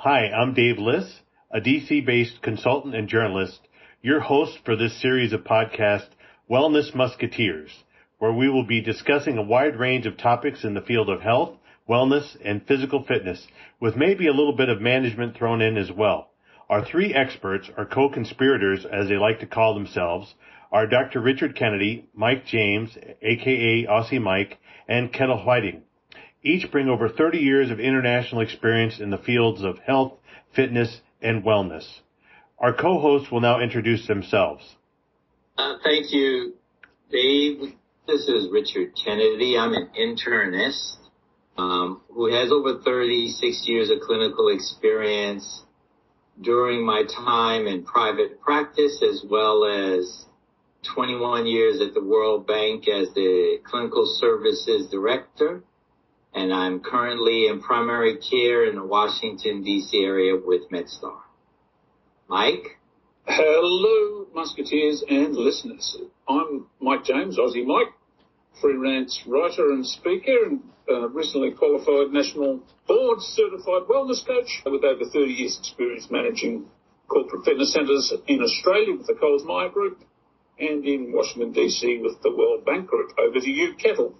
Hi, I'm Dave Liss, a DC-based consultant and journalist, your host for this series of podcasts, Wellness Musketeers, where we will be discussing a wide range of topics in the field of health, wellness, and physical fitness, with maybe a little bit of management thrown in as well. Our three experts, or co-conspirators as they like to call themselves, are Dr. Richard Kennedy, Mike James, aka Aussie Mike, and Kettle Whiting. Each bring over 30 years of international experience in the fields of health, fitness, and wellness. Our co-hosts will now introduce themselves. Thank you, Dave. This is Richard Kennedy. I'm an internist who has over 36 years of clinical experience during my time in private practice, as well as 21 years at the World Bank as the Clinical Services Director. And I'm currently in primary care in the Washington, D.C. area with MedStar. Mike? Hello, Musketeers and listeners. I'm Mike James, Aussie Mike, freelance writer and speaker, and recently qualified National Board Certified Wellness Coach with over 30 years experience managing corporate fitness centres in Australia with the Coles Myer Group and in Washington, D.C. with the World Bank Group. Over to you, Kettle.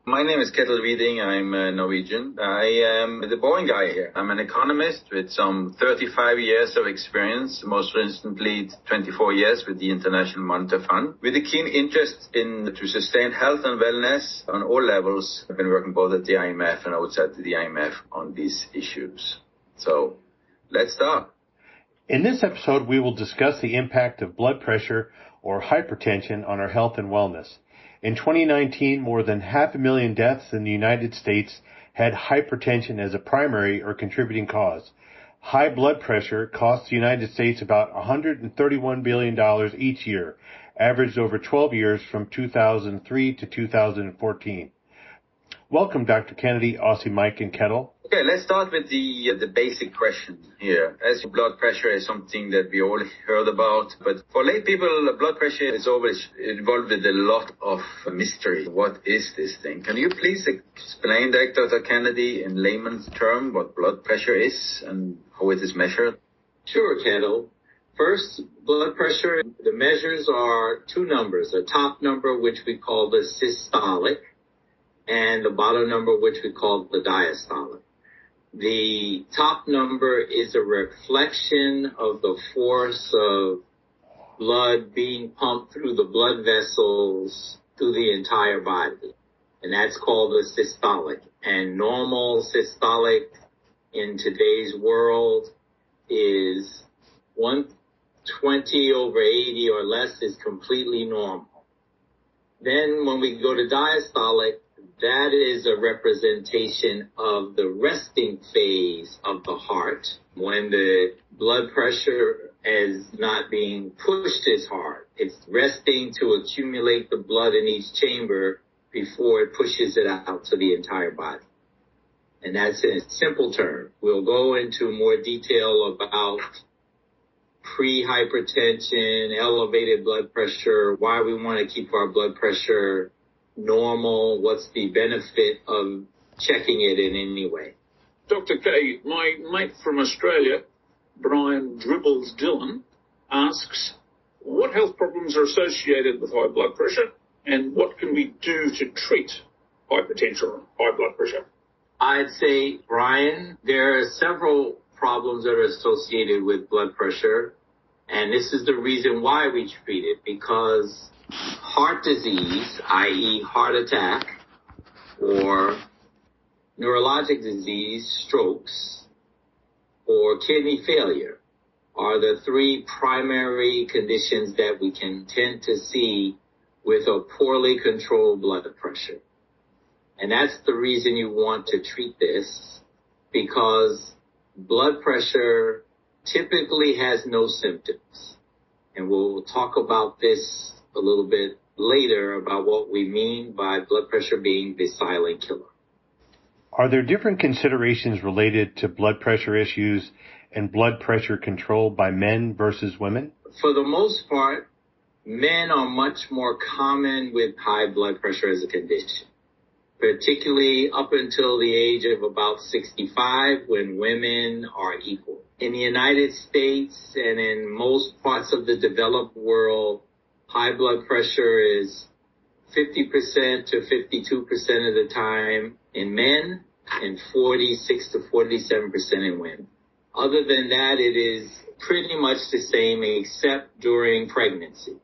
My name is Kettle Whiting. I'm Norwegian. I am the boring guy here. I'm an economist with some 35 years of experience, most recently 24 years with the International Monetary Fund, with a keen interest to sustain health and wellness on all levels. I've been working both at the IMF and outside the IMF on these issues. So let's start. In this episode, we will discuss the impact of blood pressure or hypertension on our health and wellness. In 2019, more than 500,000 deaths in the United States had hypertension as a primary or contributing cause. High blood pressure costs the United States about $131 billion each year, averaged over 12 years from 2003 to 2014. Welcome, Dr. Kennedy, Aussie Mike, and Kettle. Okay, let's start with the basic question here. As blood pressure is something that we all heard about, but for lay people, blood pressure is always involved with a lot of mystery. What is this thing? Can you please explain, Dr. Kennedy, in layman's term, what blood pressure is and how it is measured? Sure, Kettle. First, blood pressure, the measures are two numbers, a top number, which we call the systolic, and the bottom number, which we call the diastolic. The top number is a reflection of the force of blood being pumped through the blood vessels through the entire body, and that's called the systolic. And normal systolic in today's world is 120 over 80 or less is completely normal. Then when we go to diastolic, that is a representation of the resting phase of the heart, when the blood pressure is not being pushed as hard. It's resting to accumulate the blood in each chamber before it pushes it out to the entire body. And that's in simple terms. We'll go into more detail about pre-hypertension, elevated blood pressure, why we want to keep our blood pressure normal, what's the benefit of checking it in any way. Dr. K, my mate from Australia, Brian Dribbles Dillon, asks, what health problems are associated with high blood pressure and what can we do to treat hypertension or high blood pressure? I'd say, Brian, there are several problems that are associated with blood pressure, and this is the reason why we treat it, because heart disease, i.e. heart attack, or neurologic disease, strokes, or kidney failure are the three primary conditions that we can tend to see with a poorly controlled blood pressure. And that's the reason you want to treat this, because blood pressure typically has no symptoms. And we'll talk about this a little bit later about what we mean by blood pressure being the silent killer. Are there different considerations related to blood pressure issues and blood pressure control by men versus women? For the most part, men are much more common with high blood pressure as a condition. particularly up until the age of about 65 when women are equal. In the United States and in most parts of the developed world, high blood pressure is 50% to 52% of the time in men and 46 to 47% in women. Other than that, it is pretty much the same except during pregnancy,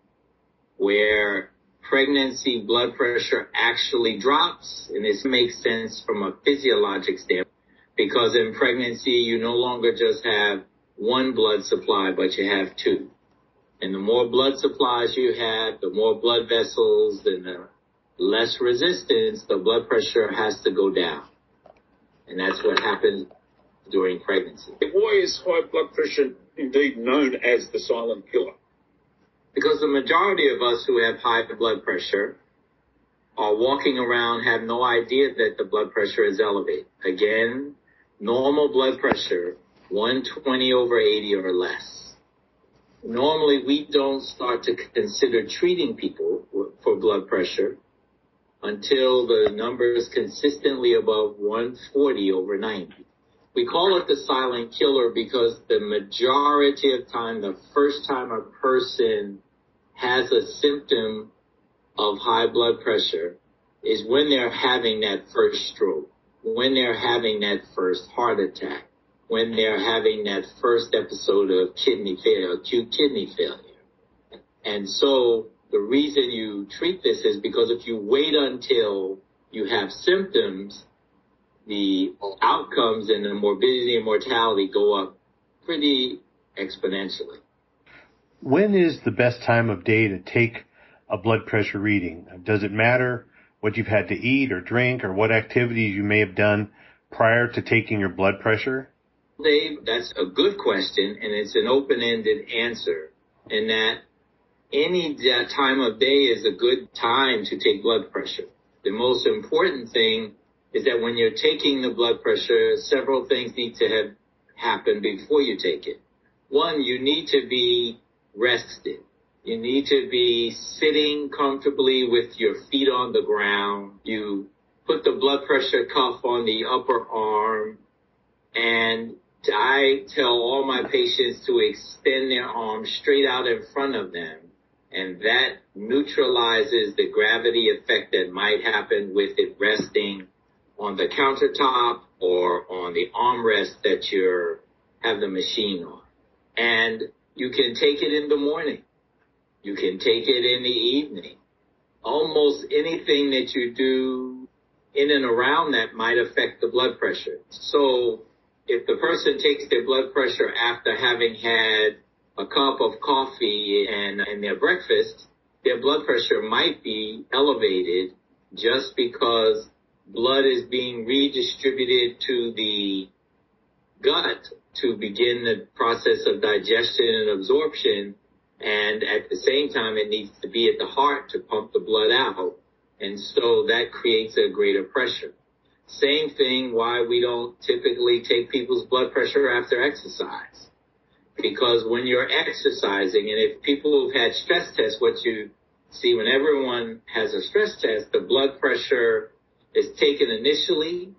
where pregnancy blood pressure actually drops, and this makes sense from a physiologic standpoint, because in pregnancy you no longer just have one blood supply, but you have two. And the more blood supplies you have, the more blood vessels, and the less resistance, the blood pressure has to go down. And that's what happens during pregnancy. Why is high blood pressure indeed known as the silent killer? Because the majority of us who have high blood pressure are walking around, have no idea that the blood pressure is elevated. Again, normal blood pressure, 120 over 80 or less. Normally, we don't start to consider treating people for blood pressure until the number is consistently above 140 over 90. We call it the silent killer because the majority of time, the first time a person has a symptom of high blood pressure is when they're having that first stroke, when they're having that first heart attack, when they're having that first episode of kidney failure, acute kidney failure. And so the reason you treat this is because if you wait until you have symptoms, the outcomes and the morbidity and mortality go up pretty exponentially. When is the best time of day to take a blood pressure reading? Does it matter what you've had to eat or drink or what activities you may have done prior to taking your blood pressure? Dave, that's a good question, and it's an open-ended answer in that any time of day is a good time to take blood pressure. The most important thing is that when you're taking the blood pressure, several things need to have happened before you take it. One, you need to be rested. You need to be sitting comfortably with your feet on the ground. You put the blood pressure cuff on the upper arm, and I tell all my patients to extend their arms straight out in front of them, and that neutralizes the gravity effect that might happen with it resting on the countertop or on the armrest that you have the machine on. And you can take it in the morning. You can take it in the evening. Almost anything that you do in and around that might affect the blood pressure. So if the person takes their blood pressure after having had a cup of coffee and their breakfast, their blood pressure might be elevated just because blood is being redistributed to the gut to begin the process of digestion and absorption. And at the same time, it needs to be at the heart to pump the blood out. And so that creates a greater pressure. Same thing why we don't typically take people's blood pressure after exercise. Because when you're exercising, and if people who've had stress tests, what you see when everyone has a stress test, the blood pressure is taken initially.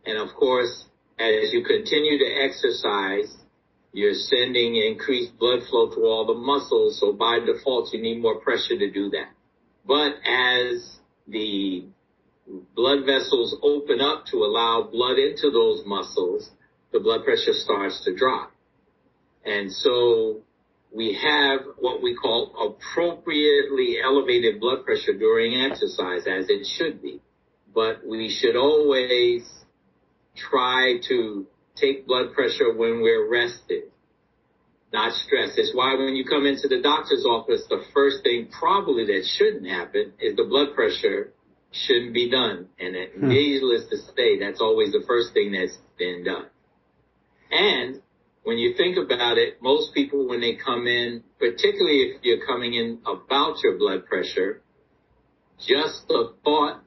And of course, as you continue to exercise, you're sending increased blood flow through all the muscles. So by default, you need more pressure to do that. But as the blood vessels open up to allow blood into those muscles, the blood pressure starts to drop. And so we have what we call appropriately elevated blood pressure during exercise, as it should be. But we should always try to take blood pressure when we're rested, not stressed. It's why when you come into the doctor's office, the first thing probably that shouldn't happen is the blood pressure shouldn't be done. And needless to say, that's always the first thing that's been done. And when you think about it, most people when they come in, particularly if you're coming in about your blood pressure, just the thought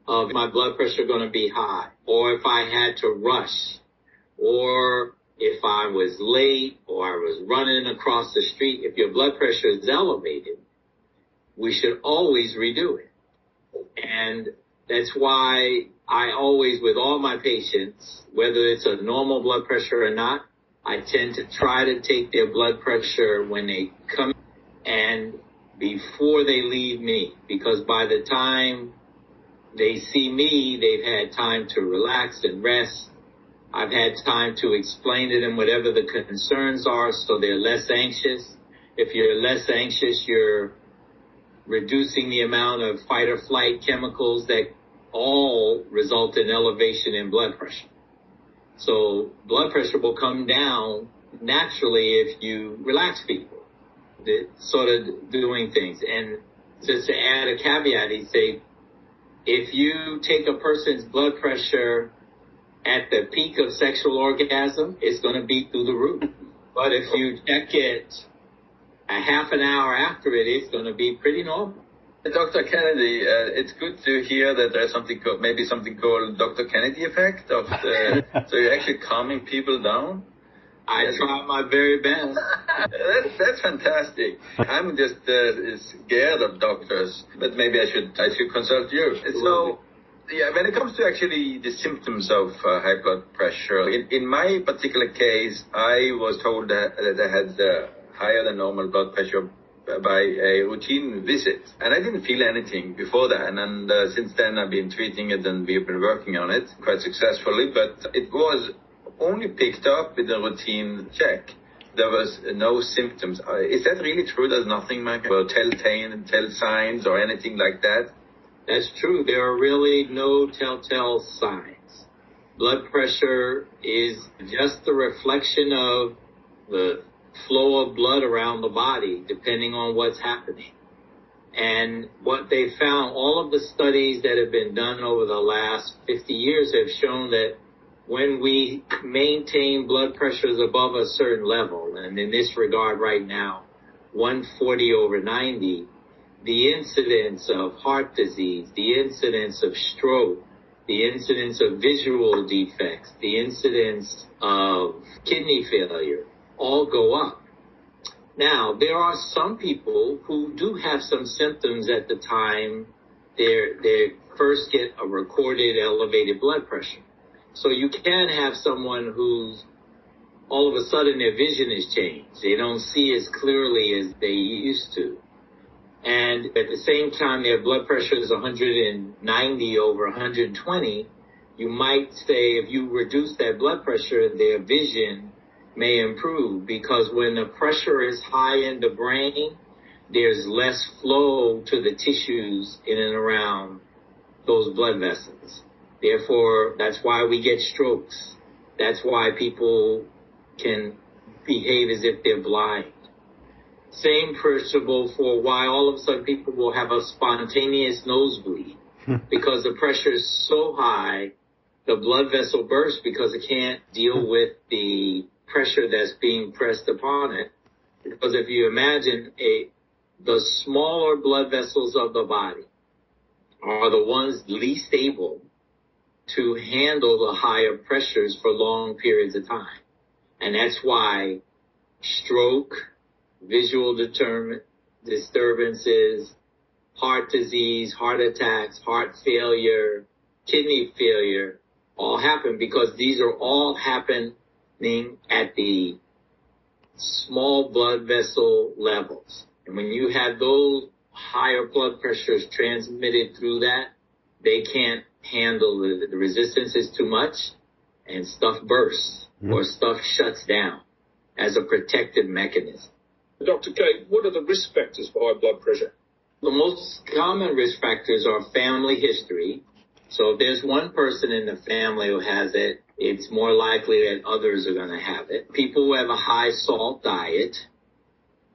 of my blood pressure going to be high, or if I had to rush, or if I was late, or I was running across the street, if your blood pressure is elevated, we should always redo it. And that's why I always, with all my patients, whether it's a normal blood pressure or not, I tend to try to take their blood pressure when they come and before they leave me, because by the time they see me, they've had time to relax and rest. I've had time to explain to them whatever the concerns are so they're less anxious. If you're less anxious, you're reducing the amount of fight or flight chemicals that all result in elevation in blood pressure. So blood pressure will come down naturally if you relax people, sort of doing things. And just to add a caveat, he'd say, if you take a person's blood pressure at the peak of sexual orgasm, it's going to be through the roof. But if you check it a half an hour after it, it's going to be pretty normal. Dr. Kennedy, it's good to hear that there's something called Dr. Kennedy effect. So you're actually calming people down? I try my very best. That's fantastic. I'm just scared of doctors, but maybe I should consult you. Absolutely. So, yeah, when it comes to actually the symptoms of high blood pressure, in my particular case, I was told that I had higher than normal blood pressure by a routine visit. And I didn't feel anything before that. And since then, I've been treating it and we've been working on it quite successfully. But it was only picked up with a routine check. There was no symptoms. Is that really true? There's nothing like telltale signs or anything like that? That's true. There are really no telltale signs. Blood pressure is just the reflection of the flow of blood around the body, depending on what's happening. And what they found, all of the studies that have been done over the last 50 years have shown that when we maintain blood pressures above a certain level, and in this regard right now, 140/90, the incidence of heart disease, the incidence of stroke, the incidence of visual defects, the incidence of kidney failure, all go up. Now, there are some people who do have some symptoms at the time they first get a recorded elevated blood pressure. So you can have someone who's all of a sudden their vision has changed. They don't see as clearly as they used to. And at the same time, their blood pressure is 190/120. You might say if you reduce that blood pressure, their vision may improve, because when the pressure is high in the brain, there's less flow to the tissues in and around those blood vessels. Therefore, that's why we get strokes. That's why people can behave as if they're blind. Same principle for why all of a sudden people will have a spontaneous nosebleed, because the pressure is so high, the blood vessel bursts because it can't deal with the pressure that's being pressed upon it. Because if you imagine the smaller blood vessels of the body are the ones least able to handle the higher pressures for long periods of time. And that's why stroke, visual disturbances, heart disease, heart attacks, heart failure, kidney failure all happen, because these are all happening at the small blood vessel levels. And when you have those higher blood pressures transmitted through that, they can't handle the resistance is too much, and stuff bursts or stuff shuts down as a protective mechanism. Dr. K, what are the risk factors for high blood pressure? The most common risk factors are family history. So if there's one person in the family who has it, it's more likely that others are going to have it. People who have a high salt diet,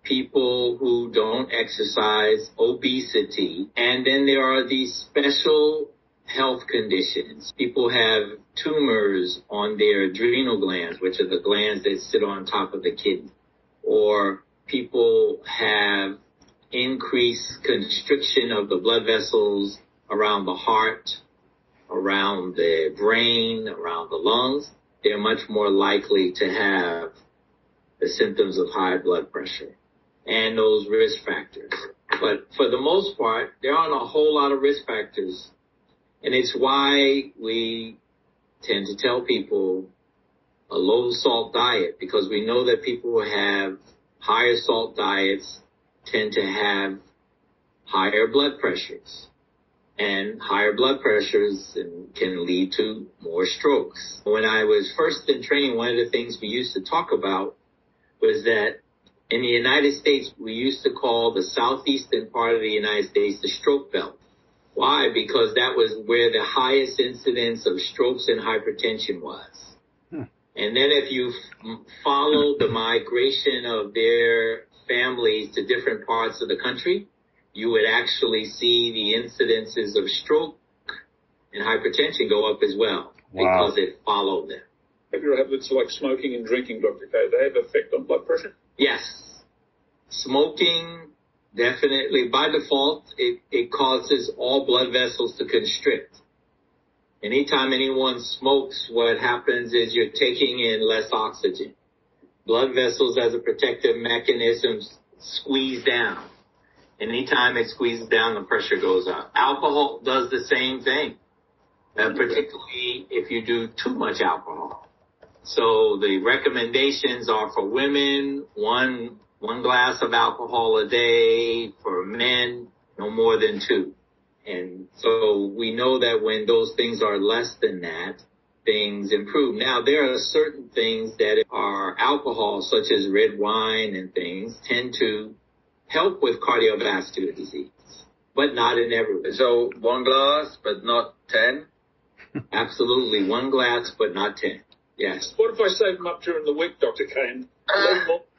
people who don't exercise, obesity, and then there are these special health conditions. People have tumors on their adrenal glands, which are the glands that sit on top of the kidney, or people have increased constriction of the blood vessels around the heart, around the brain, around the lungs. They're much more likely to have the symptoms of high blood pressure and those risk factors. But for the most part, there aren't a whole lot of risk factors. And it's why we tend to tell people a low salt diet, because we know that people who have higher salt diets tend to have higher blood pressures. And higher blood pressures can lead to more strokes. When I was first in training, one of the things we used to talk about was that in the United States, we used to call the southeastern part of the United States the stroke belt. Why? Because that was where the highest incidence of strokes and hypertension was. And then if you follow the migration of their families to different parts of the country, you would actually see the incidences of stroke and hypertension go up as well. Wow. Because it followed them. Behavioural habits like smoking and drinking, Dr. K, they have effect on blood pressure? Yes. Smoking, definitely. By default, it causes all blood vessels to constrict. Anytime anyone smokes, what happens is you're taking in less oxygen. Blood vessels, as a protective mechanism, squeeze down. Anytime it squeezes down, the pressure goes up. Alcohol does the same thing, particularly if you do too much alcohol. So the recommendations are for women, one glass of alcohol a day. For men, no more than 2. And so we know that when those things are less than that, things improve. Now, there are certain things that are alcohol, such as red wine and things, tend to help with cardiovascular disease, but not in everyone. So 1 glass, but not 10? Absolutely. 1 glass, but not 10. Yes. What if I save them up during the week, Dr. Kane?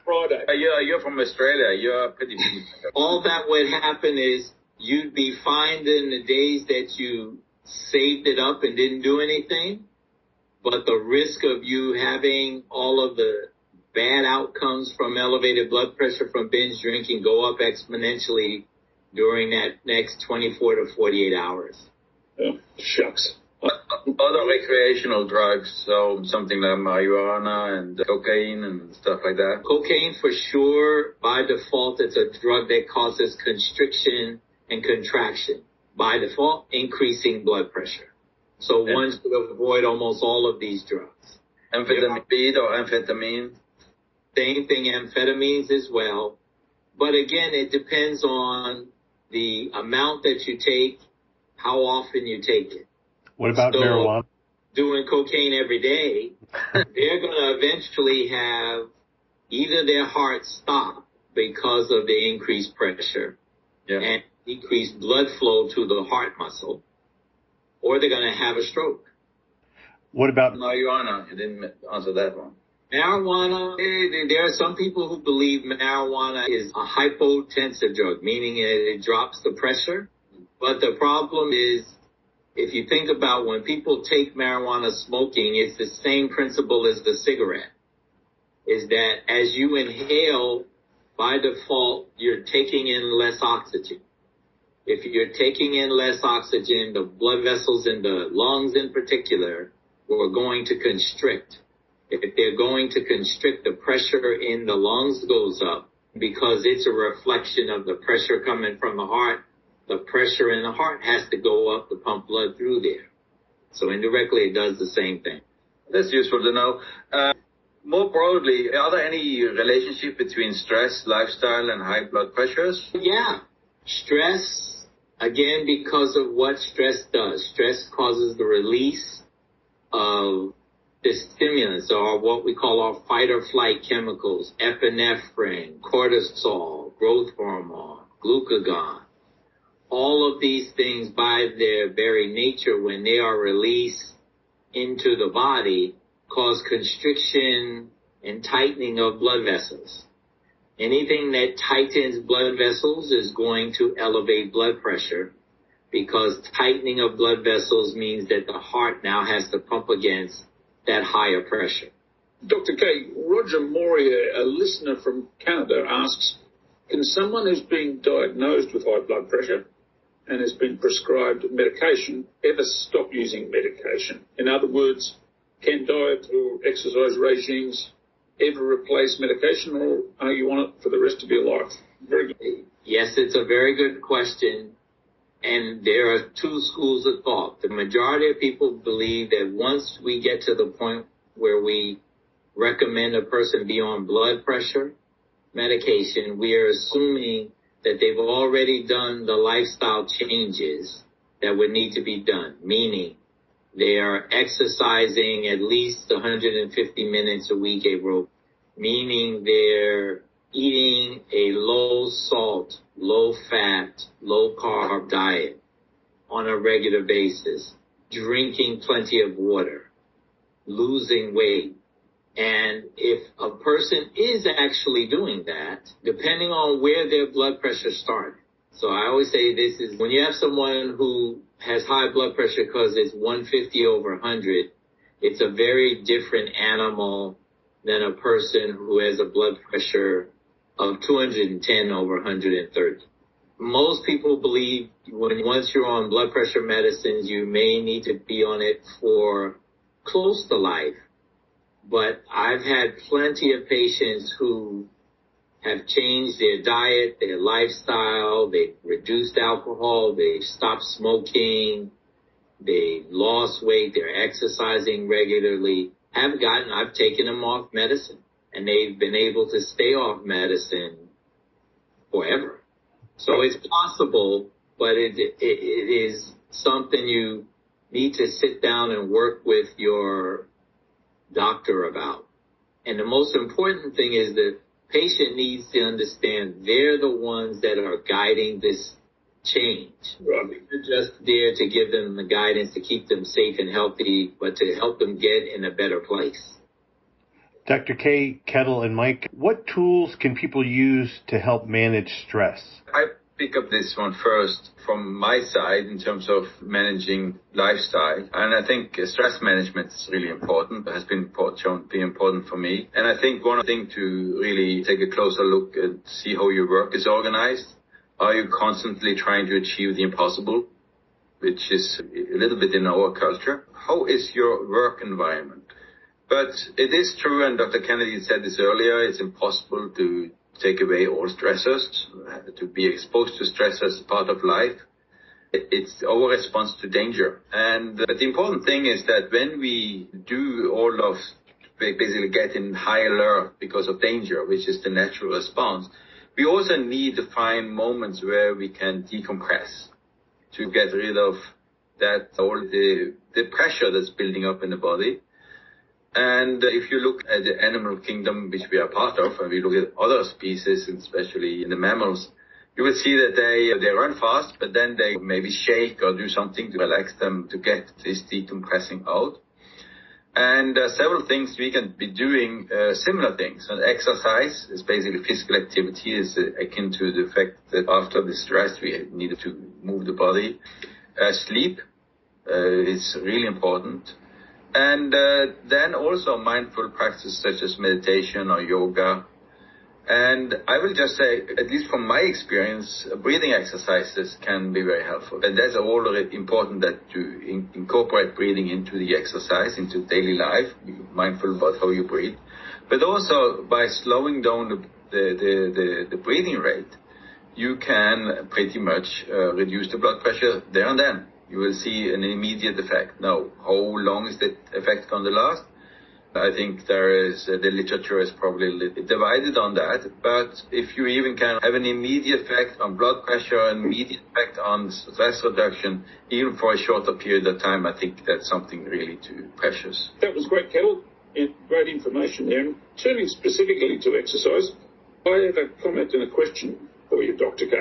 Friday. You're from Australia. You're pretty busy. All that would happen is you'd be fined in the days that you saved it up and didn't do anything, but the risk of you having all of the bad outcomes from elevated blood pressure from binge drinking go up exponentially during that next 24 to 48 hours. Oh, shucks. Other recreational drugs, so something like marijuana and cocaine and stuff like that. Cocaine, for sure, by default, it's a drug that causes constriction and contraction. By default, increasing blood pressure. So one should avoid almost all of these drugs. Amphetamine or amphetamine? Same thing, amphetamines as well. But again, it depends on the amount that you take, how often you take it. What about marijuana? Doing cocaine every day, they're going to eventually have either their heart stop because of the increased pressure and decreased blood flow to the heart muscle, or they're going to have a stroke. What about marijuana? You didn't answer that one. Marijuana, there are some people who believe marijuana is a hypotensive drug, meaning it drops the pressure. But the problem is, if you think about when people take marijuana smoking, it's the same principle as the cigarette. Is that as you inhale, by default, you're taking in less oxygen. If you're taking in less oxygen, the blood vessels in the lungs in particular are going to constrict. If they're going to constrict, the pressure in the lungs goes up because it's a reflection of the pressure coming from the heart. The pressure in the heart has to go up to pump blood through there. So indirectly, it does the same thing. That's useful to know. More broadly, are there any relationship between stress, lifestyle, and high blood pressures? Yeah. Stress, again, because of what stress does. Stress causes the release of the stimulants, or what we call our fight or flight chemicals, epinephrine, cortisol, growth hormone, glucagon. All of these things, by their very nature, when they are released into the body, cause constriction and tightening of blood vessels. Anything that tightens blood vessels is going to elevate blood pressure, because tightening of blood vessels means that the heart now has to pump against that higher pressure. Dr. K, Roger Moria, a listener from Canada, asks, can someone who's been diagnosed with high blood pressure and has been prescribed medication ever stop using medication? In other words, can diet or exercise regimes ever replace medication, or are you on it for the rest of your life? Very good. Yes, it's a very good question. And there are two schools of thought. The majority of people believe that once we get to the point where we recommend a person be on blood pressure medication, we are assuming that they've already done the lifestyle changes that would need to be done, meaning they are exercising at least 150 minutes a week aerobic, meaning they're eating a low salt, low fat, low carb diet on a regular basis, drinking plenty of water, losing weight. And if a person is actually doing that, depending on where their blood pressure started. So I always say this is when you have someone who has high blood pressure because it's 150 over 100, it's a very different animal than a person who has a blood pressure of 210 over 130. Most people believe once you're on blood pressure medicines, you may need to be on it for close to life. But I've had plenty of patients who have changed their diet, their lifestyle, they've reduced alcohol, they've stopped smoking, they lost weight, they're exercising regularly. I've taken them off medicine, and they've been able to stay off medicine forever. So it's possible, but it is something you need to sit down and work with your doctor about. And the most important thing is the patient needs to understand they're the ones that are guiding this change. Right. We're just there to give them the guidance to keep them safe and healthy, but to help them get in a better place. Dr. K, Kettle, and Mike, what tools can people use to help manage stress? I pick up this one first from my side in terms of managing lifestyle. And I think stress management is really important. It has been shown to be important for me. And I think one thing to really take a closer look and see how your work is organized. Are you constantly trying to achieve the impossible, which is a little bit in our culture? How is your work environment? But it is true, and Dr. Kennedy said this earlier, it's impossible to take away all stressors, to be exposed to stressors as part of life. It's our response to danger. And the important thing is that when we do all of basically get in high alert because of danger, which is the natural response, we also need to find moments where we can decompress to get rid of that, all the pressure that's building up in the body. And if you look at the animal kingdom, which we are part of, and we look at other species, especially in the mammals, you will see that they run fast, but then they maybe shake or do something to relax them to get this decompressing out. And several things we can be doing similar things. And exercise is basically physical activity, is akin to the fact that after the stress we need to move the body. Sleep is really important. And then also mindful practices such as meditation or yoga. And I will just say, at least from my experience, breathing exercises can be very helpful. And that's already important that you incorporate breathing into the exercise, into daily life, be mindful about how you breathe. But also by slowing down the breathing rate, you can pretty much reduce the blood pressure there and then. You will see an immediate effect. Now, how long is that effect going to last? I think the literature is probably a little divided on that. But if you even can have an immediate effect on blood pressure, an immediate effect on stress reduction, even for a shorter period of time, I think that's something really too precious. That was great, Kettle. Great information there. And turning specifically to exercise, I have a comment and a question for you, Dr. K.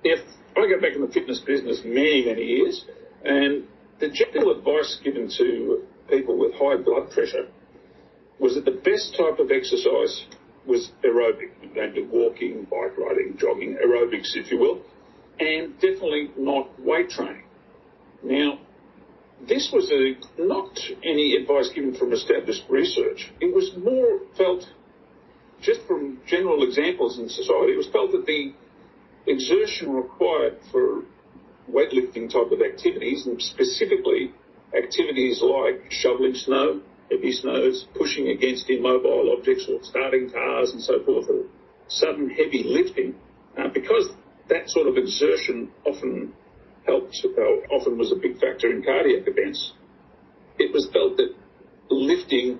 If I go back in the fitness business many, many years, and the general advice given to people with high blood pressure was that the best type of exercise was aerobic, namely walking, bike riding, jogging, aerobics, if you will, and definitely not weight training. Now, this was not any advice given from established research. It was more felt, just from general examples in society, it was felt that the exertion required for weightlifting type of activities, and specifically activities like shoveling snow, heavy snows, pushing against immobile objects or starting cars and so forth, or sudden heavy lifting, because that sort of exertion often helped, often was a big factor in cardiac events. It was felt that lifting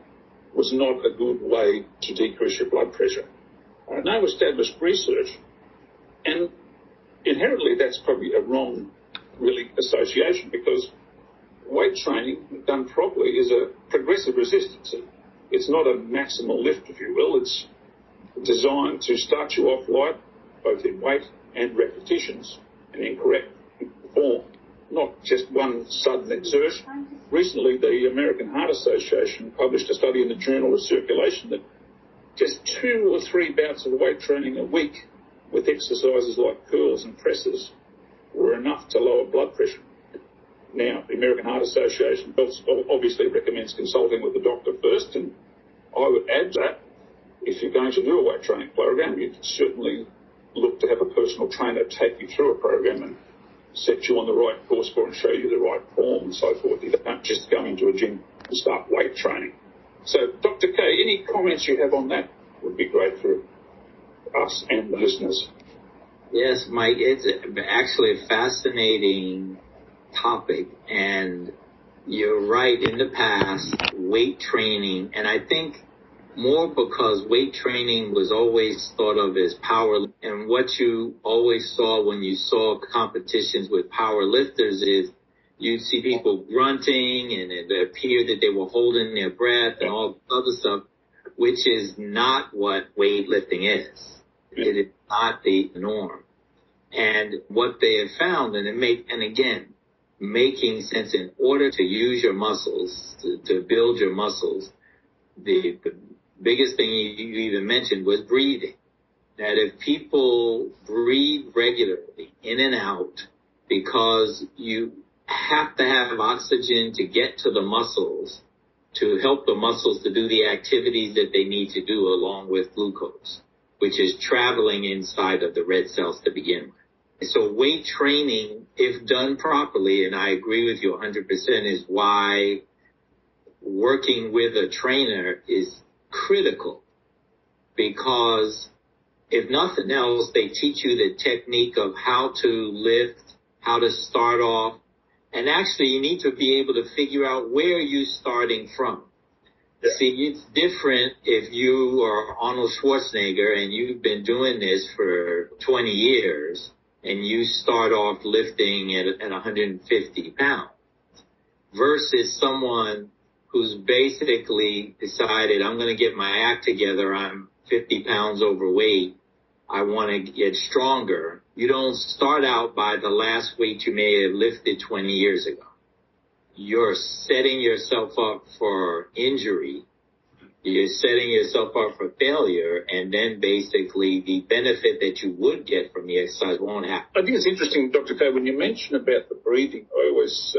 was not a good way to decrease your blood pressure. No established research, and inherently that's probably a wrong, really, association, because weight training done properly is a progressive resistance. It's not a maximal lift, if you will. It's designed to start you off light, both in weight and repetitions, and in correct form, not just one sudden exertion. Recently, the American Heart Association published a study in the Journal of Circulation that just 2 or 3 bouts of weight training a week with exercises like curls and presses were enough to lower blood pressure. Now, the American Heart Association obviously recommends consulting with the doctor first, and I would add that if you're going to do a weight training program, you'd certainly look to have a personal trainer take you through a program and set you on the right course for and show you the right form and so forth. You don't just go into a gym and start weight training. So, Dr. K, any comments you have on that would be great for us and the listeners. Yes, Mike, it's actually a fascinating topic, and you're right. In the past, weight training, and I think more because weight training was always thought of as power, and what you always saw when you saw competitions with power lifters is you'd see people grunting, and it appeared that they were holding their breath and all other stuff, which is not what weightlifting is. It is not the norm. And what they have found, and again, making sense, in order to use your muscles, to build your muscles, the biggest thing you even mentioned was breathing. That if people breathe regularly in and out, because you have to have oxygen to get to the muscles, to help the muscles to do the activities that they need to do along with glucose, which is traveling inside of the red cells to begin with. So weight training, if done properly, and I agree with you 100%, is why working with a trainer is critical, because if nothing else, they teach you the technique of how to lift, how to start off, and actually you need to be able to figure out where you're starting from. Yeah. See, it's different if you are Arnold Schwarzenegger and you've been doing this for 20 years and you start off lifting at 150 pounds versus someone who's basically decided, I'm going to get my act together, I'm 50 pounds overweight, I want to get stronger. You don't start out by the last weight you may have lifted 20 years ago. You're setting yourself up for injury. You're setting yourself up for failure, and then basically the benefit that you would get from the exercise won't happen. I think it's interesting, Dr. K, when you mention about the breathing, I always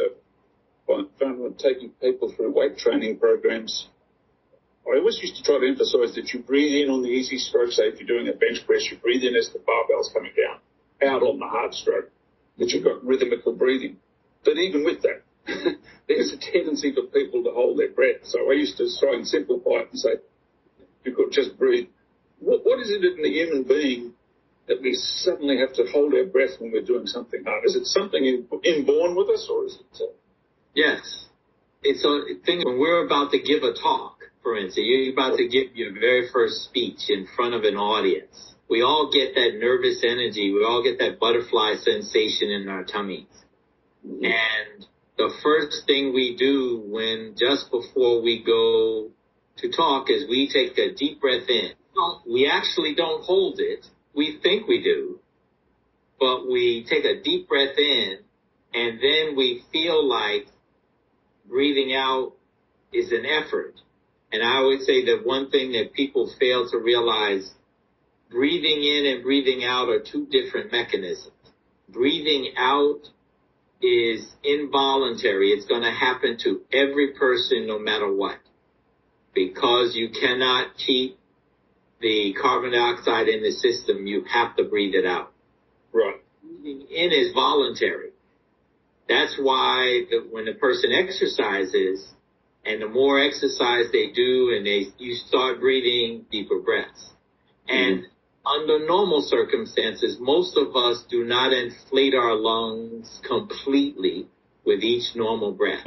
found when taking people through weight training programs, I always used to try to emphasize that you breathe in on the easy stroke. Say if you're doing a bench press, you breathe in as the barbell's coming down, out on the hard stroke, that you've got rhythmical breathing. But even with that, there's a tendency for people to hold their breath. So I used to try and simplify it and say, you could just breathe. What is it in the human being that we suddenly have to hold our breath when we're doing something hard? Is it something inborn with us, or is it? Yes. It's a thing when we're about to give a talk, for instance, you're about to give your very first speech in front of an audience. We all get that nervous energy. We all get that butterfly sensation in our tummies. Mm-hmm. And the first thing we do just before we go to talk is we take a deep breath in. We actually don't hold it. We think we do, but we take a deep breath in, and then we feel like breathing out is an effort. And I would say that one thing that people fail to realize, breathing in and breathing out are two different mechanisms. Breathing out is involuntary. It's going to happen to every person no matter what, because you cannot keep the carbon dioxide in the system. You have to breathe it out. Right. Breathing in is voluntary. That's why when a person exercises, and the more exercise they do, and you start breathing deeper breaths. And under normal circumstances, most of us do not inflate our lungs completely with each normal breath.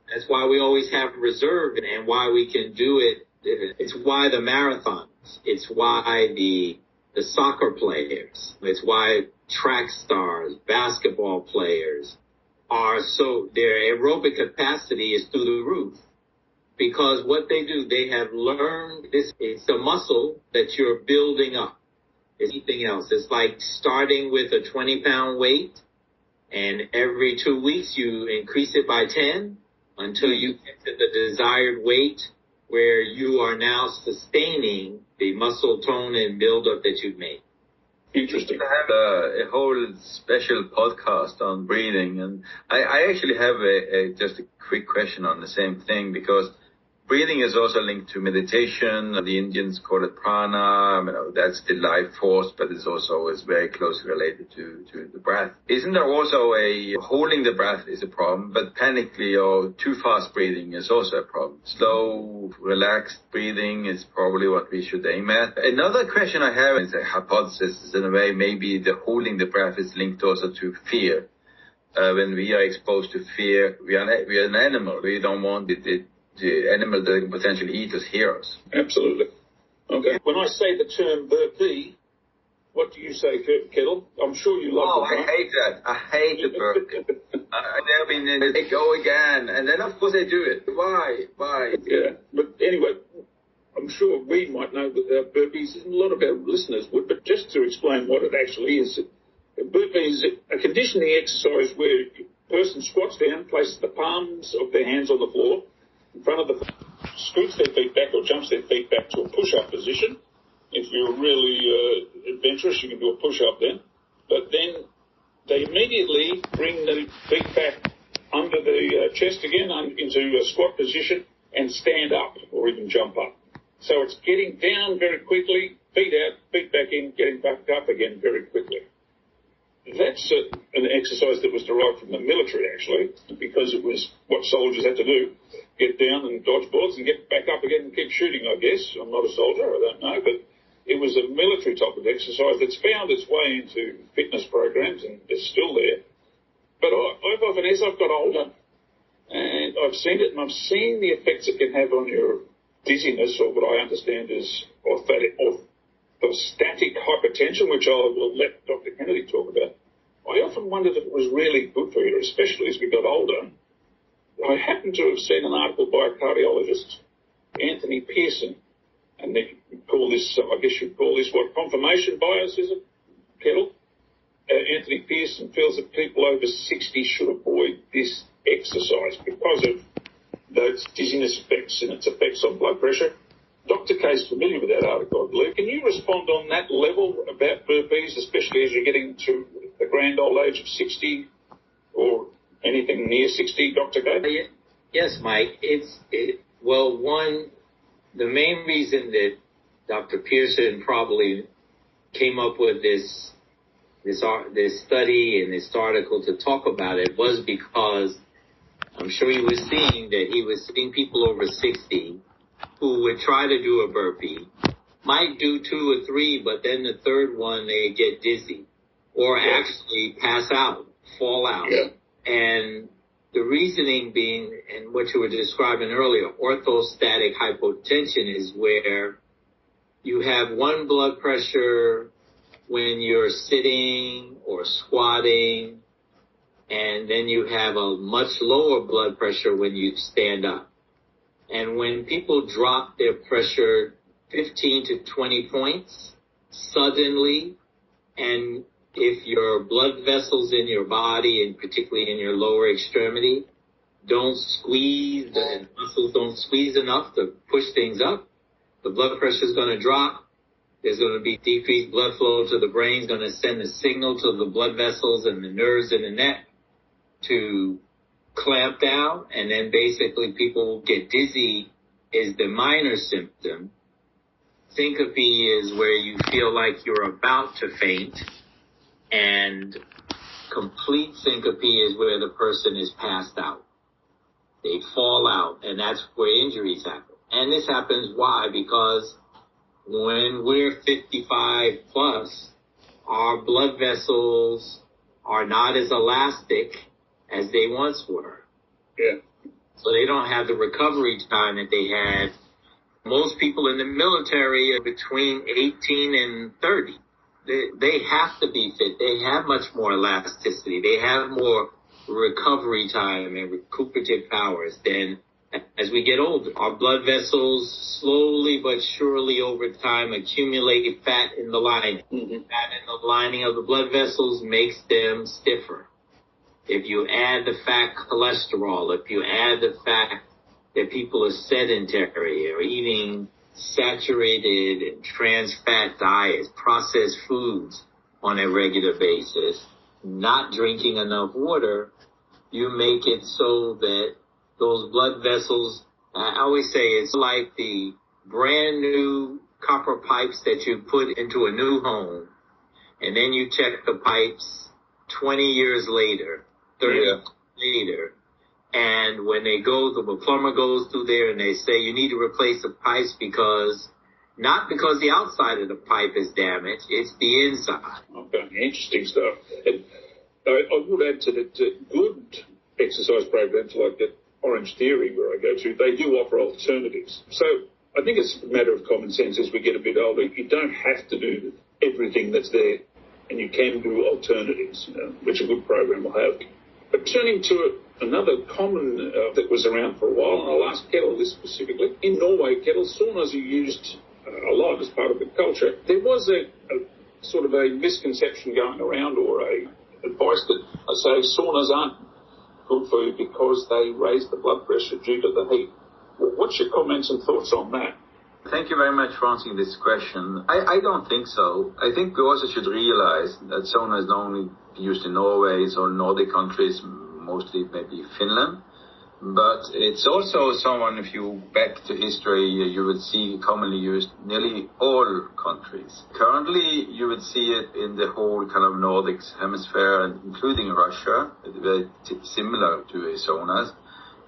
That's why we always have reserve and why we can do it. It's why the marathons. It's why the soccer players. It's why track stars, basketball players are so, their aerobic capacity is through the roof. Because what they do, they have learned this. It's a muscle that you're building up. It's anything else. It's like starting with a 20-pound weight, and every 2 weeks you increase it by 10 until you get to the desired weight where you are now sustaining the muscle tone and buildup that you've made. Interesting. I have a whole special podcast on breathing, and I actually have just a quick question on the same thing, because breathing is also linked to meditation. The Indians call it prana. That's the life force, but it's also is very closely related to the breath. Isn't there also holding the breath is a problem, but panically or too fast breathing is also a problem? Slow, relaxed breathing is probably what we should aim at. Another question I have is a hypothesis, in a way, maybe the holding the breath is linked also to fear. When we are exposed to fear, we are an animal. We don't want the animal that can potentially eat us hear us. Absolutely. Okay. When I say the term burpee, what do you say, Kettle? I'm sure you love it. I hate that. I hate the burpee. They go again, and then of course they do it. Why? Yeah, but anyway, I'm sure we might know that burpees, and a lot of our listeners would, but just to explain what it actually is, a burpee is a conditioning exercise where a person squats down, places the palms of their hands on the floor, in front of scoots their feet back or jumps their feet back to a push-up position. If you're really adventurous, you can do a push-up then. But then they immediately bring the feet back under the chest again into a squat position and stand up or even jump up. So it's getting down very quickly, feet out, feet back in, getting back up again very quickly. That's an exercise that was derived from the military, actually, because it was what soldiers had to do. Get down and dodge bullets and get back up again and keep shooting, I guess. I'm not a soldier, I don't know, but it was a military type of exercise that's found its way into fitness programs and it's still there. But I've often, as I've got older, and I've seen it, and I've seen the effects it can have on your dizziness, or what I understand is orthostatic hypertension, which I will let Dr. Kennedy talk about. I often wondered if it was really good for you, especially as we got older. I happen to have seen an article by a cardiologist, Anthony Pearson, and they call this, I guess you'd call this, what, confirmation bias, is it, Kettle? Anthony Pearson feels that people over 60 should avoid this exercise because of those dizziness effects and its effects on blood pressure. Dr. Kay's familiar with that article, I believe. Can you respond on that level about burpees, especially as you're getting to the grand old age of 60 or anything near 60, Dr. Kay? Yes, Mike. The main reason that Dr. Pearson probably came up with this study and this article to talk about it was because I'm sure he was seeing people over 60 who would try to do a burpee, might do 2 or 3, but then the third one they get dizzy or actually pass out, fall out. Yeah. And the reasoning being, and what you were describing earlier, orthostatic hypotension is where you have one blood pressure when you're sitting or squatting, and then you have a much lower blood pressure when you stand up. And when people drop their pressure 15 to 20 points suddenly, and if your blood vessels in your body, and particularly in your lower extremity, don't squeeze, the muscles don't squeeze enough to push things up, the blood pressure is going to drop. There's going to be decreased blood flow to the brain. It's going to send a signal to the blood vessels and the nerves in the neck to clamp down, and then basically people get dizzy is the minor symptom. Syncope is where you feel like you're about to faint, and complete syncope is where the person is passed out. They fall out, and that's where injuries happen. And this happens, why? Because when we're 55 plus, our blood vessels are not as elastic as they once were. Yeah. So they don't have the recovery time that they had. Most people in the military are between 18 and 30. They have to be fit. They have much more elasticity. They have more recovery time and recuperative powers than as we get older. Our blood vessels slowly but surely over time accumulate fat in the lining. Mm-hmm. Fat in the lining of the blood vessels makes them stiffer. If you add the fat cholesterol, if you add the fact that people are sedentary or eating saturated and trans fat diets, processed foods on a regular basis, not drinking enough water, you make it so that those blood vessels, I always say it's like the brand new copper pipes that you put into a new home, and then you check the pipes 20 years later, 30 years later, and when they go, the plumber goes through there and they say you need to replace the pipes not because the outside of the pipe is damaged, it's the inside. Okay, interesting stuff. And I would add to that good exercise programs like that Orange Theory where I go to, they do offer alternatives. So I think it's a matter of common sense as we get a bit older. You don't have to do everything that's there, and you can do alternatives, which a good program will have. But turning to another common that was around for a while, and I'll ask Kettle this specifically. In Norway, Kettle, saunas are used a lot as part of the culture. There was a sort of a misconception going around, or a advice that I say saunas aren't good for you because they raise the blood pressure due to the heat. What's your comments and thoughts on that? Thank you very much for answering this question. I don't think so. I think we also should realize that sauna is not only used in Norway or Nordic countries, mostly maybe Finland, but it's also someone, if you back to history, you would see commonly used nearly all countries. Currently, you would see it in the whole kind of Nordic hemisphere, including Russia, very similar to saunas,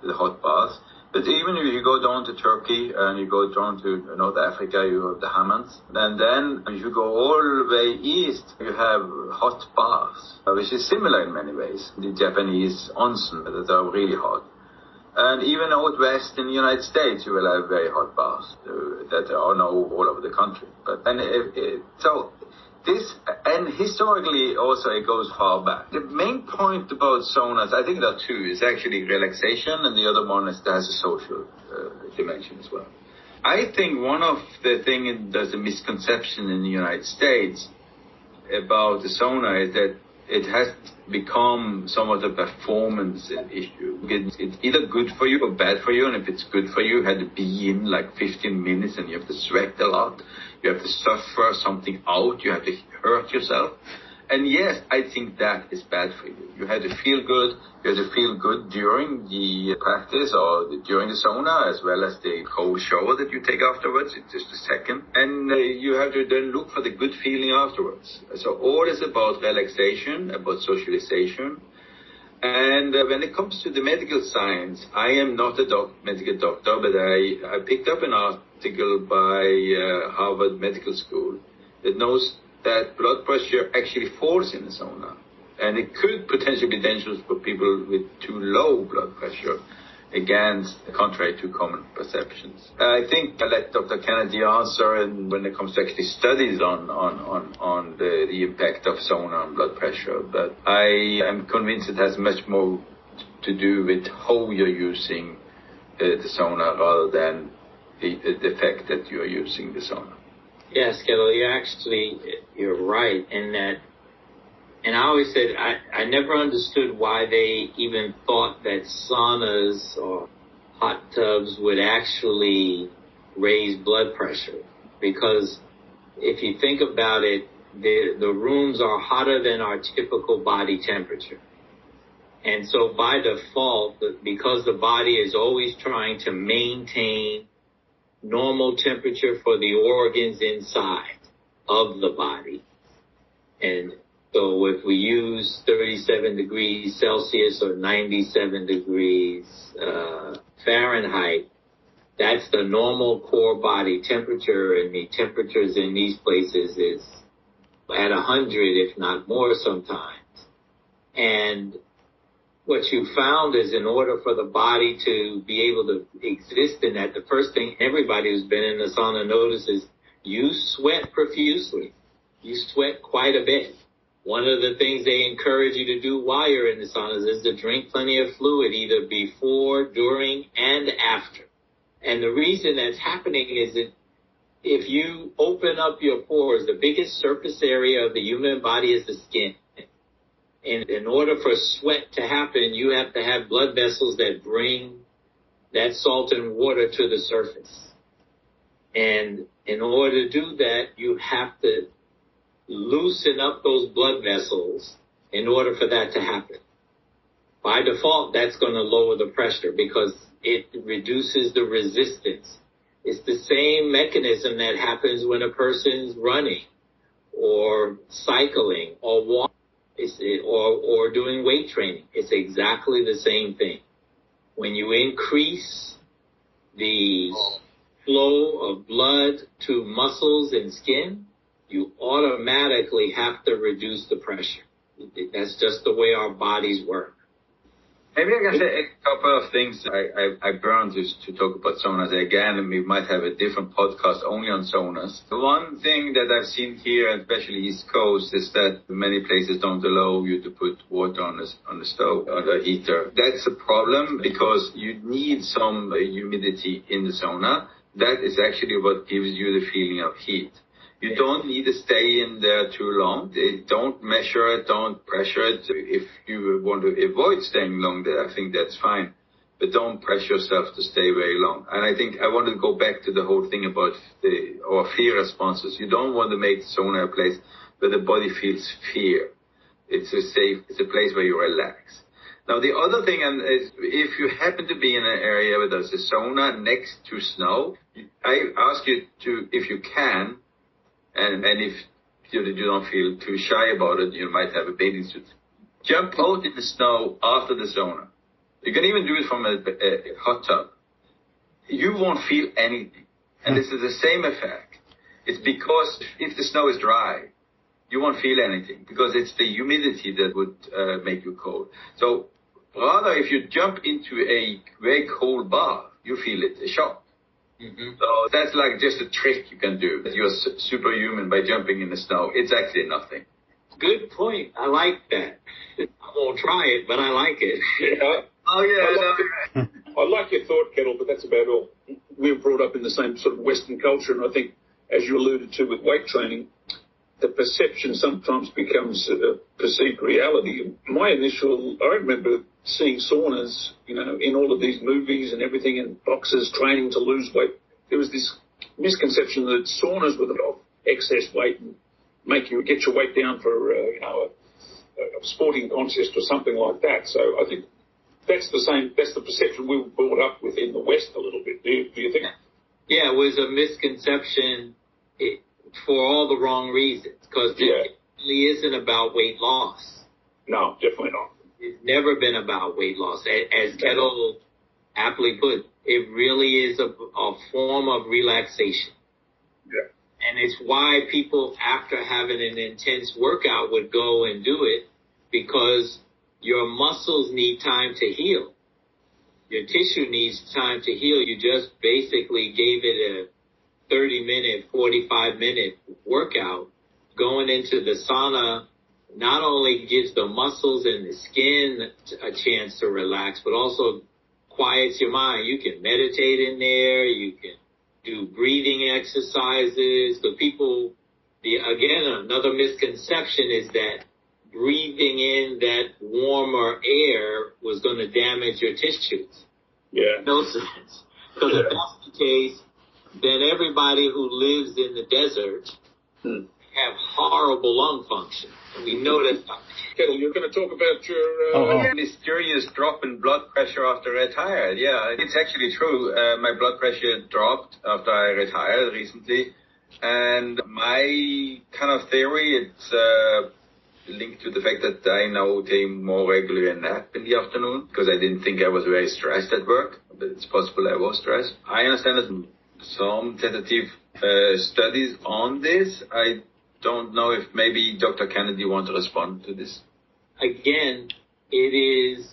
the hot baths. But even if you go down to Turkey and you go down to North Africa, you have the hammams. And then if you go all the way east, you have hot baths, which is similar in many ways. The Japanese onsen that are really hot. And even out west in the United States, you will have very hot baths that are now all over the country. And historically also it goes far back. The main point about saunas, I think there are two, is actually relaxation, and the other one is there's a social dimension as well. I think one of the things, there's a misconception in the United States about the sauna is that it has become somewhat a performance issue. It's either good for you or bad for you, and if it's good for you, you had to be in like 15 minutes and you have to sweat a lot. You have to suffer something out. You have to hurt yourself. And yes, I think that is bad for you. You have to feel good. You have to feel good during the practice or during the sauna, as well as the cold shower that you take afterwards. It's just a second. And you have to then look for the good feeling afterwards. So all is about relaxation, about socialization. And when it comes to the medical science, I am not a medical doctor, but I picked up an article by Harvard Medical School that knows that blood pressure actually falls in the sauna. And it could potentially be dangerous for people with too low blood pressure, against contrary to common perceptions. I think I'll let Dr. Kennedy answer, and when it comes to actually studies on the impact of sauna on blood pressure. But I am convinced it has much more to do with how you're using the sauna rather than the fact that you're using the sauna. Yes, Kettle, you're right in that. And I always said I never understood why they even thought that saunas or hot tubs would actually raise blood pressure. Because if you think about it, the rooms are hotter than our typical body temperature. And so by default, because the body is always trying to maintain normal temperature for the organs inside of the body. And so if we use 37 degrees Celsius or 97 degrees Fahrenheit, That's the normal core body temperature, and the temperatures in these places is at 100, if not more sometimes. And what you found is in order for the body to be able to exist in that, the first thing everybody who's been in the sauna notices, you sweat profusely. You sweat quite a bit. One of the things they encourage you to do while you're in the saunas is to drink plenty of fluid, either before, during, and after. And the reason that's happening is that if you open up your pores, the biggest surface area of the human body is the skin. And in order for sweat to happen, you have to have blood vessels that bring that salt and water to the surface. And in order to do that, you have to loosen up those blood vessels in order for that to happen. By default, that's going to lower the pressure because it reduces the resistance. It's the same mechanism that happens when a person's running or cycling or walking or doing weight training. It's exactly the same thing. When you increase the flow of blood to muscles and skin, you automatically have to reduce the pressure. That's just the way our bodies work. Maybe I can say a couple of things. I burned to talk about saunas again, and we might have a different podcast only on saunas. The one thing that I've seen here, especially East Coast, is that many places don't allow you to put water on the stove, on the heater. That's a problem because you need some humidity in the sauna. That is actually what gives you the feeling of heat. You don't need to stay in there too long. Don't measure it, don't pressure it. If you want to avoid staying long there, I think that's fine. But don't pressure yourself to stay very long. And I think I want to go back to the whole thing about our fear responses. You don't want to make the sauna a place where the body feels fear. It's a place where you relax. Now, the other thing is if you happen to be in an area where there's a sauna next to snow, I ask you to, if you can, and if you don't feel too shy about it, you might have a bathing suit. Jump out in the snow after the sauna. You can even do it from a hot tub. You won't feel anything. And this is the same effect. It's because if the snow is dry, you won't feel anything because it's the humidity that would make you cold. So rather, if you jump into a very cold bath, you feel it, a shock. Mm-hmm. So that's like just a trick you can do. You're superhuman by jumping in the snow. It's actually nothing. Good point. I like that. I won't try it, but I like it. Yeah. Oh, yeah. I like your thought, Kettle, but that's about all. We were brought up in the same sort of Western culture, and I think, as you alluded to with weight training, the perception sometimes becomes a perceived reality. I remember seeing saunas, in all of these movies and everything, and boxers training to lose weight. There was this misconception that saunas were of excess weight and get your weight down for, a sporting contest or something like that. So I think that's the perception we were brought up with in the West a little bit. Do you think? Yeah, it was a misconception for all the wrong reasons, because it really isn't about weight loss. No, definitely not. It's never been about weight loss. As Kettle aptly put, it really is a form of relaxation. Yeah. And it's why people, after having an intense workout, would go and do it, because your muscles need time to heal. Your tissue needs time to heal. You just basically gave it a 30-minute, 45-minute workout. Going into the sauna not only gives the muscles and the skin a chance to relax, but also quiets your mind. You can meditate in there. You can do breathing exercises. The people, again, another misconception is that breathing in that warmer air was going to damage your tissues. Yeah. No sense. Because if that's the case, then everybody who lives in the desert have horrible lung function. And we know that. Kettle, you're going to talk about your... mysterious drop in blood pressure after I retired. Yeah, it's actually true. My blood pressure dropped after I retired recently. And my kind of theory, it's linked to the fact that I now take more regular nap in the afternoon because I didn't think I was very stressed at work. but it's possible I was stressed. I understand that some tentative studies on this. I don't know if maybe Dr. Kennedy wants to respond to this. Again, it is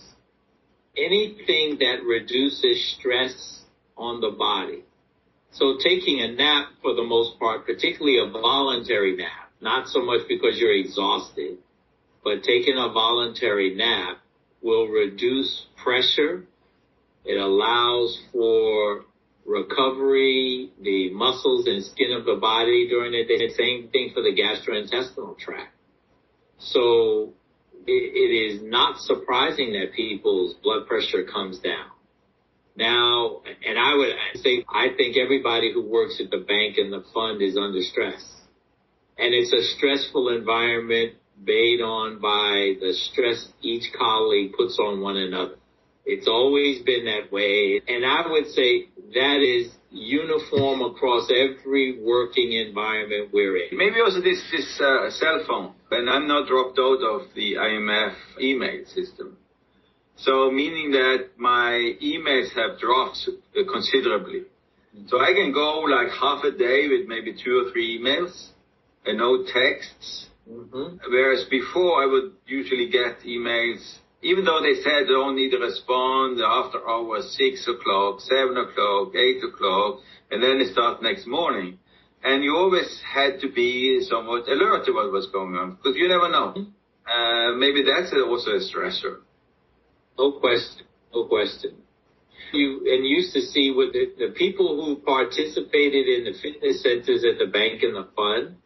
anything that reduces stress on the body. So taking a nap, for the most part, particularly a voluntary nap, not so much because you're exhausted, but taking a voluntary nap will reduce pressure. It allows for recovery, the muscles and skin of the body during the day. Same thing for the gastrointestinal tract. So it is not surprising that people's blood pressure comes down. Now, and I would say, I think everybody who works at the bank and the fund is under stress. And it's a stressful environment based on by the stress each colleague puts on one another. It's always been that way. And I would say that is uniform across every working environment we're in. Maybe also this cell phone. And I'm not dropped out of the IMF email system. So meaning that my emails have dropped considerably. So I can go like half a day with maybe 2 or 3 emails and no texts. Mm-hmm. Whereas before I would usually get emails, even though they said they don't need to respond after hours, 6 o'clock, 7 o'clock, 8 o'clock, and then they start next morning. And you always had to be somewhat alert to what was going on, because you never know. Maybe that's also a stressor. No question, no question. You used to see with the people who participated in the fitness centers at the bank and the fund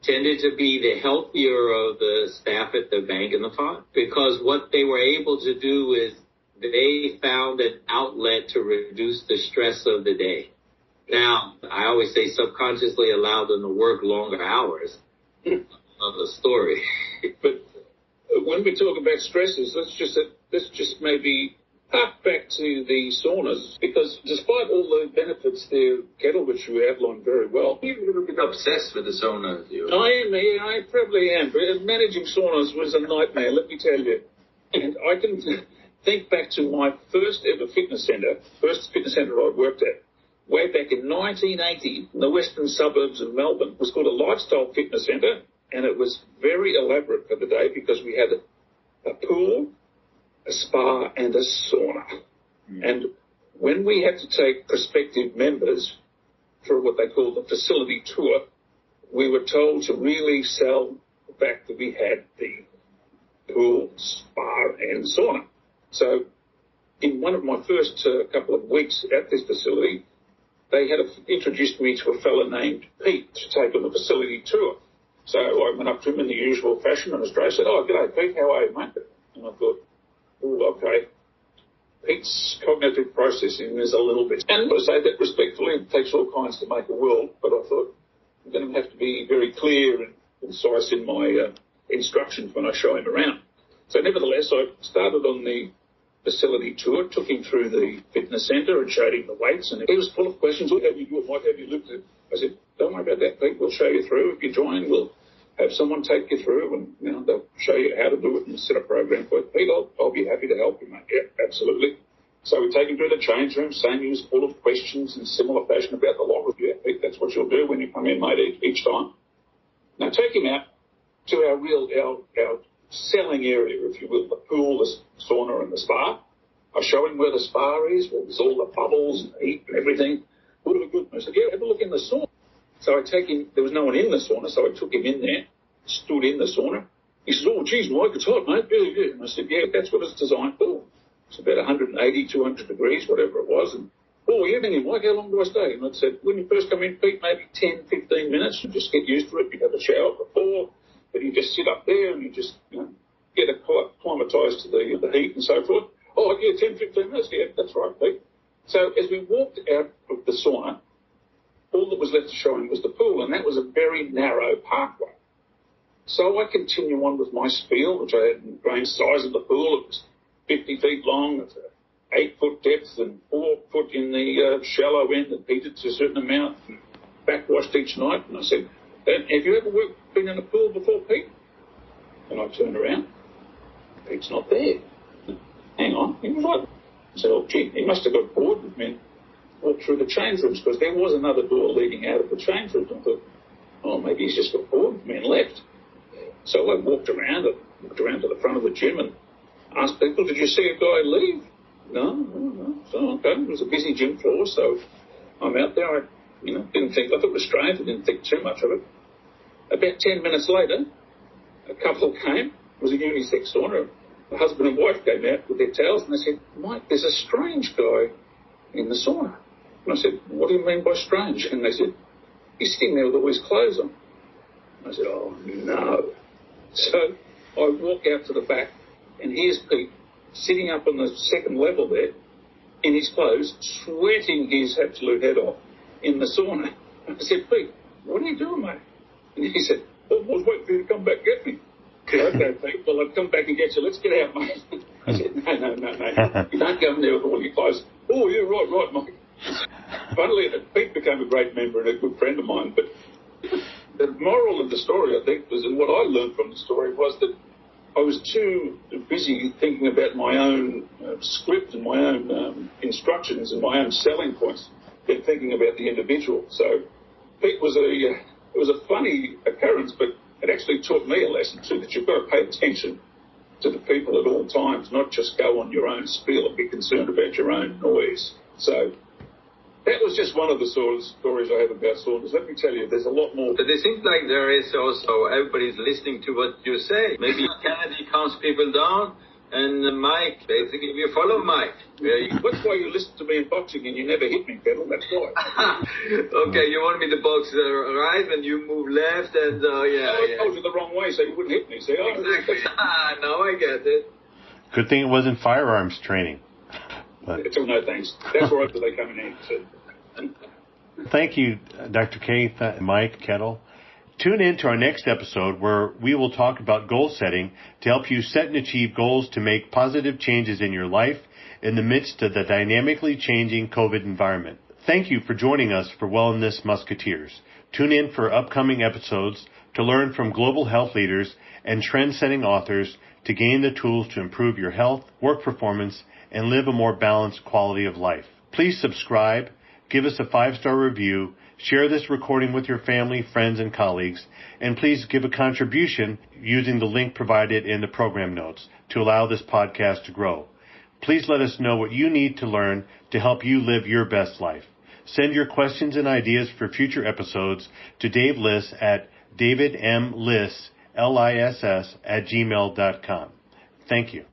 tended to be the healthier of the staff at the bank and the fund, because what they were able to do is they found an outlet to reduce the stress of the day. Now, I always say subconsciously allow them to work longer hours. Another story. But when we talk about stresses, let's just maybe hark back to the saunas, because despite all the benefits there, Kettle, which you outlined very well, You're a little bit obsessed with the sauna. I probably am. But managing saunas was a nightmare, let me tell you. And I can think back to my first ever fitness centre I worked at, way back in 1980 in the western suburbs of Melbourne. It was called a lifestyle fitness centre, and it was very elaborate for the day because we had a pool, a spa and a sauna. And when we had to take prospective members for what they called the facility tour, we were told to really sell the fact that we had the pool, spa and sauna. So in one of my first couple of weeks at this facility, they had introduced me to a fellow named Pete to take on the facility tour. So I went up to him in the usual fashion in Australia, said, "Oh, g'day Pete, how are you, mate?" And I thought, "Oh, okay." Pete's cognitive processing is a little bit, and I say that respectfully, it takes all kinds to make a world, but I thought I'm going to have to be very clear and concise in my instructions when I show him around. So nevertheless, I started on the facility tour, took him through the fitness centre and showed him the weights, and he was full of questions. What have you do? What have you looked at? I said, "Don't worry about that, Pete. We'll show you through. If you join, we'll have someone take you through, and they'll show you how to do it and set a program for it. Pete, I'll be happy to help you, mate." Yeah, absolutely. So we take him through the change room, same he was full of questions in similar fashion about the log review. Yeah, Pete, that's what you'll do when you come in, mate, each time. Now take him out to our selling area, if you will, the pool, the sauna and the spa. I show him where the spa is, where there's all the bubbles and the heat and everything. What a good. I said, "Yeah, have a look in the sauna." So I take him, there was no one in the sauna, so I took him in there, stood in the sauna. He said, "Oh, geez, Mike, it's hot, mate." Yeah. And I said, "Yeah, that's what it's designed for." It's about 180, 200 degrees, whatever it was. And, "Oh, yeah, Mike, how long do I stay?" And I said, "When you first come in, Pete, maybe 10, 15 minutes. You just get used to it. You have a shower before, but you just sit up there and you just get acclimatised to the heat and so forth." "Oh, yeah, 10, 15 minutes. Yeah, that's right, Pete." So as we walked out of the sauna, all that was left to show him was the pool, and that was a very narrow pathway. So I continue on with my spiel, which I had the size of the pool. It was 50 feet long, it's 8 foot depth and 4 foot in the shallow end that heated to a certain amount, and backwashed each night. And I said, "Have you ever been in a pool before, Pete?" And I turned around. Pete's not there. Hang on. He was like I said, oh, gee, he must have got bored with me and walked through the change rooms, because there was another door leading out of the change rooms. I thought, oh, maybe he's just got bored with me and left. So I walked around to the front of the gym and asked people, did you see a guy leave? No. So, okay, it was a busy gym floor, so I'm out there. I didn't think, I thought it was strange. I didn't think too much of it. About 10 minutes later, a couple came. It was a unisex sauna. The husband and wife came out with their towels, and they said, Mike, there's a strange guy in the sauna. And I said, what do you mean by strange? And they said, he's sitting there with all his clothes on. And I said, oh, no. So I walk out to the back, and here's Pete sitting up on the second level there in his clothes, sweating his absolute head off in the sauna. And I said, Pete, what are you doing, mate? And he said, well, I was waiting for you to come back and get me. Okay, Pete, well, I'll come back and get you. Let's get out, mate. I said, no. You don't go in there with all your clothes. Oh, yeah, right, Mike. Funnily, Pete became a great member and a good friend of mine. But the moral of the story, I think, was, and what I learned from the story was that I was too busy thinking about my own script and my own instructions and my own selling points than thinking about the individual. So Pete was it was a funny occurrence, but it actually taught me a lesson too, that you've got to pay attention to the people at all times, not just go on your own spiel and be concerned about your own noise. So that was just one of the sort of stories I have about saunas. Let me tell you, there's a lot more. But it seems like there is also, everybody's listening to what you say. Maybe Kennedy calms people down, and Mike, basically, we follow Mike. That's why you listen to me in boxing and you never hit me, Kettle. That's why. Okay, you want me to box right and you move left, and I told you the wrong way so you wouldn't hit me, see? Exactly. Now I get it. Good thing it wasn't firearms training. But no, thanks. That's where they come in handy. Thank you, Dr. K, Mike, Kettle. Tune in to our next episode where we will talk about goal setting to help you set and achieve goals to make positive changes in your life in the midst of the dynamically changing COVID environment. Thank you for joining us for Wellness Musketeers. Tune in for upcoming episodes to learn from global health leaders and trend-setting authors to gain the tools to improve your health, work performance, and live a more balanced quality of life. Please subscribe, give us a 5-star review, share this recording with your family, friends, and colleagues, and please give a contribution using the link provided in the program notes to allow this podcast to grow. Please let us know what you need to learn to help you live your best life. Send your questions and ideas for future episodes to Dave Liss at davidmliss@gmail.com. Thank you.